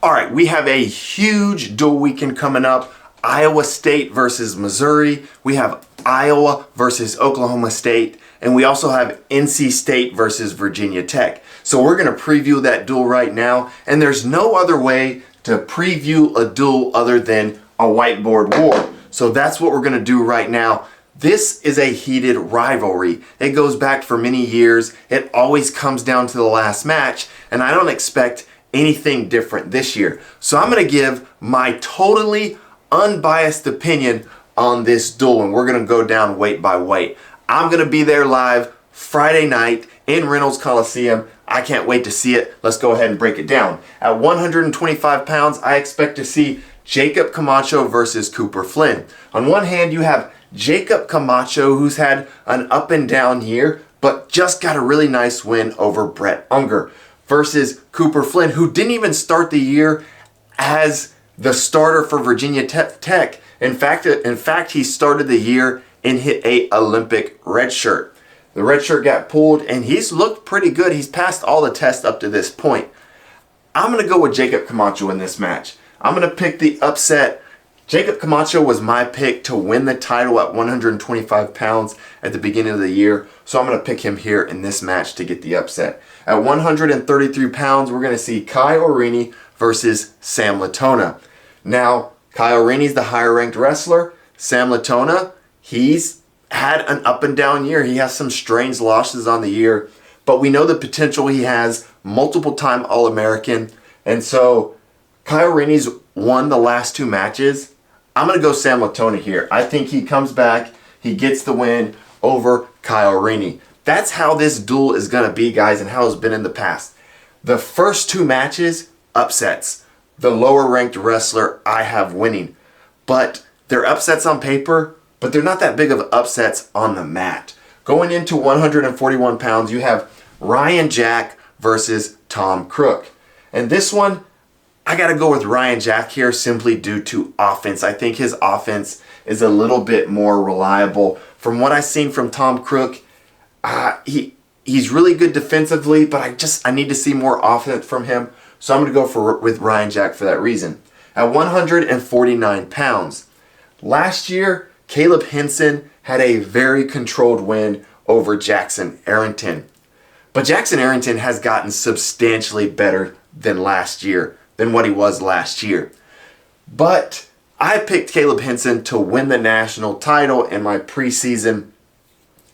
All right, we have a huge dual weekend coming up. Iowa State versus Missouri. We have Iowa versus Oklahoma State. And we also have NC State versus Virginia Tech. So we're going to preview that duel right now. And there's no other way to preview a duel other than a whiteboard war. So that's what we're going to do right now. This is a heated rivalry. It goes back for many years. It always comes down to the last match. And I don't expect anything different this year. So I'm going to give my totally unbiased opinion on this duel. And we're going to go down weight by weight. I'm going to be there live Friday night in Reynolds Coliseum. I can't wait to see it. Let's go ahead and break it down. At 125 pounds, I expect to see Jacob Camacho versus Cooper Flynn. On one hand, you have Jacob Camacho, who's had an up and down year, but just got a really nice win over Brett Unger, versus Cooper Flynn, who didn't even start the year as the starter for Virginia Tech. In fact, he started the year and hit a Olympic red shirt. The red shirt got pulled, and he's looked pretty good. He's passed all the tests up to this point. I'm going to go with Jacob Camacho in this match. I'm going to pick the upset. Jacob Camacho was my pick to win the title at 125 pounds at the beginning of the year, so I'm going to pick him here in this match to get the upset. At 133 pounds, we're going to see Kai Orini versus Sam Latona. Now, Kai Orini's the higher-ranked wrestler. Sam Latona, he's had an up and down year. He has some strange losses on the year, but we know the potential he has, multiple-time All-American, and so Kai Orini's won the last two matches. I'm going to go Sam Latona here. I think he comes back, he gets the win over Kai Orini. That's how this duel is going to be, guys, and how it's been in the past. The first two matches, upsets. The lower-ranked wrestler I have winning. But they're upsets on paper, but they're not that big of upsets on the mat. Going into 141 pounds, you have Ryan Jack versus Tom Crook. And this one, I got to go with Ryan Jack here simply due to offense. I think his offense is a little bit more reliable. From what I've seen from Tom Crook, he's really good defensively, but I need to see more offense from him. So I'm going to go with Ryan Jack for that reason. At 149 pounds, last year, Caleb Henson had a very controlled win over Jackson Arrington. But Jackson Arrington has gotten substantially better than what he was last year. But I picked Caleb Henson to win the national title in my preseason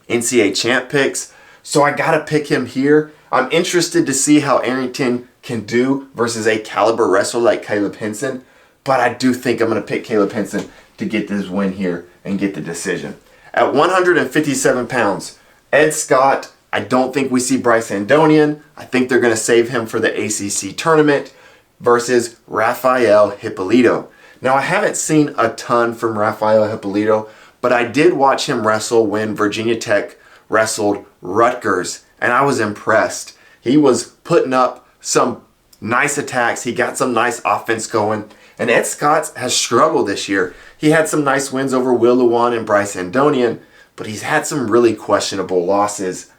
NCAA champ picks. So I got to pick him here. I'm interested to see how Arrington can do versus a caliber wrestler like Caleb Henson. But I do think I'm going to pick Caleb Henson to get this win here and get the decision. At 157 pounds, Ed Scott, I don't think we see Bryce Andonian. I think they're going to save him for the ACC tournament versus Rafael Hippolito. Now, I haven't seen a ton from Rafael Hippolito, but I did watch him wrestle when Virginia Tech wrestled Rutgers, and I was impressed. He was putting up some nice attacks. He got some nice offense going. And Ed Scott has struggled this year. He had some nice wins over Will Luan and Bryce Andonian, but he's had some really questionable losses.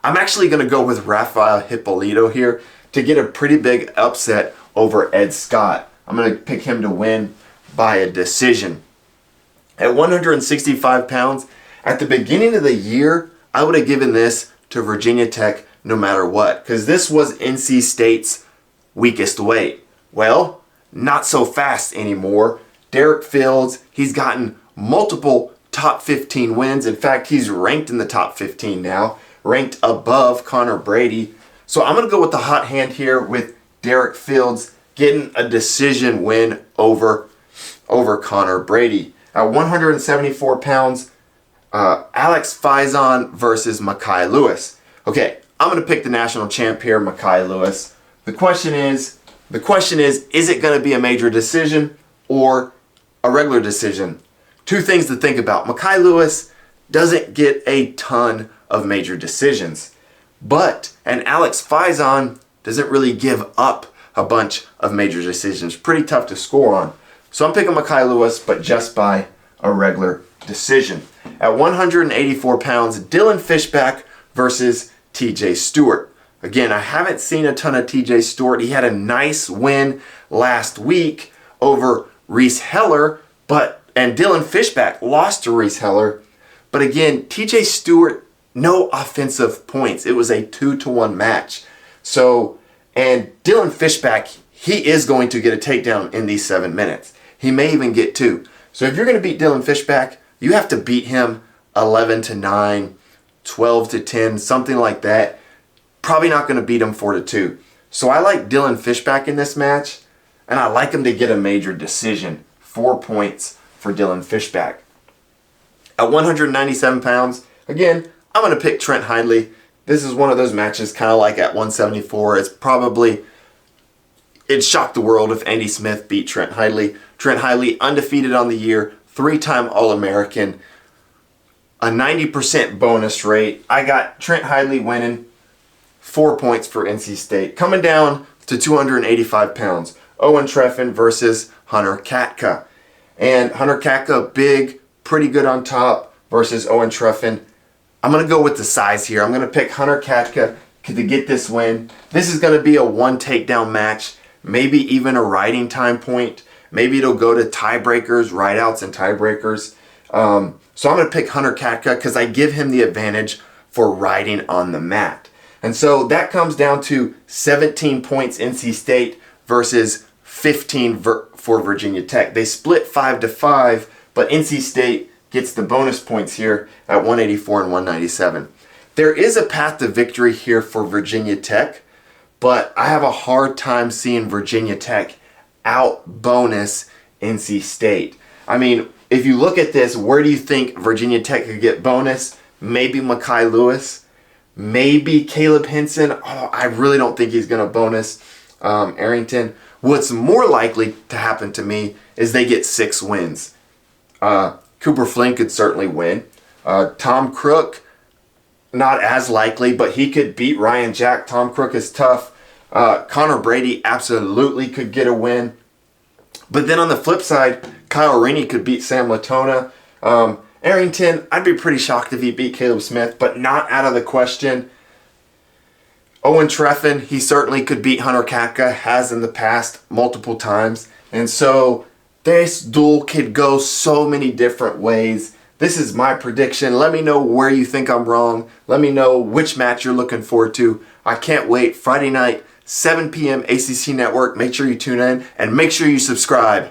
I'm actually going to go with Rafael Hippolito here to get a pretty big upset over Ed Scott. I'm going to pick him to win by a decision. At 165 pounds, at the beginning of the year, I would have given this to Virginia Tech no matter what, because this was NC State's weakest weight. Well, not so fast anymore. Derek Fields, he's gotten multiple top 15 wins. In fact, he's ranked in the top 15 now, ranked above Connor Brady. So I'm going to go with the hot hand here with Derek Fields getting a decision win over Connor Brady. At 174 pounds, Alex Faison versus Mekhi Lewis. Okay, I'm going to pick the national champ here, Mekhi Lewis. The question is it going to be a major decision or a regular decision? Two things to think about. Mekhi Lewis doesn't get a ton of major decisions, and Alex Faison doesn't really give up a bunch of major decisions. Pretty tough to score on. So I'm picking Mekhi Lewis, but just by a regular decision. At 184 pounds, Dylan Fishback versus TJ Stewart. Again, I haven't seen a ton of TJ Stewart. He had a nice win last week over Reese Heller, and Dylan Fishback lost to Reese Heller. But again, TJ Stewart, no offensive points. It was a 2-1 match. So, and Dylan Fishback, he is going to get a takedown in these 7 minutes. He may even get 2. So if you're going to beat Dylan Fishback, you have to beat him 11-9, 12-10, something like that. Probably not going to beat him 4-2. So I like Dylan Fishback in this match, and I like him to get a major decision. 4 points for Dylan Fishback. At 197 pounds, again, I'm going to pick Trent Hidley. This is one of those matches kind of like at 174. It'd shock the world if Andy Smith beat Trent Hidley. Trent Hidley, undefeated on the year, 3-time All-American, a 90% bonus rate. I got Trent Hidley winning, 4 points for NC State. Coming down to 285 pounds, Owen Treffin versus Hunter Katka. And Hunter Katka, big, pretty good on top versus Owen Treffin. I'm going to go with the size here. I'm going to pick Hunter Katka to get this win. This is going to be a 1 takedown match, maybe even a riding time point. Maybe it'll go to tiebreakers, rideouts, and tiebreakers. So I'm going to pick Hunter Katka because I give him the advantage for riding on the mat. And so that comes down to 17 points NC State versus 15 for Virginia Tech. They split 5-5, but NC State gets the bonus points here at 184 and 197. There is a path to victory here for Virginia Tech, but I have a hard time seeing Virginia Tech out bonus NC State. I mean, if you look at this, where do you think Virginia Tech could get bonus? Maybe Mekhi Lewis, maybe Caleb Henson. Oh, I really don't think he's going to bonus Arrington. What's more likely to happen to me is they get 6 wins. Cooper Flynn could certainly win. Tom Crook, not as likely, but he could beat Ryan Jack. Tom Crook is tough. Connor Brady absolutely could get a win. But then on the flip side, Kyle Rainey could beat Sam Latona. Arrington, I'd be pretty shocked if he beat Caleb Smith, but not out of the question. Owen Treffin, he certainly could beat Hunter Katka, has in the past multiple times. And so this duel could go so many different ways. This is my prediction. Let me know where you think I'm wrong. Let me know which match you're looking forward to. I can't wait. Friday night, 7 p.m. ACC Network. Make sure you tune in and make sure you subscribe.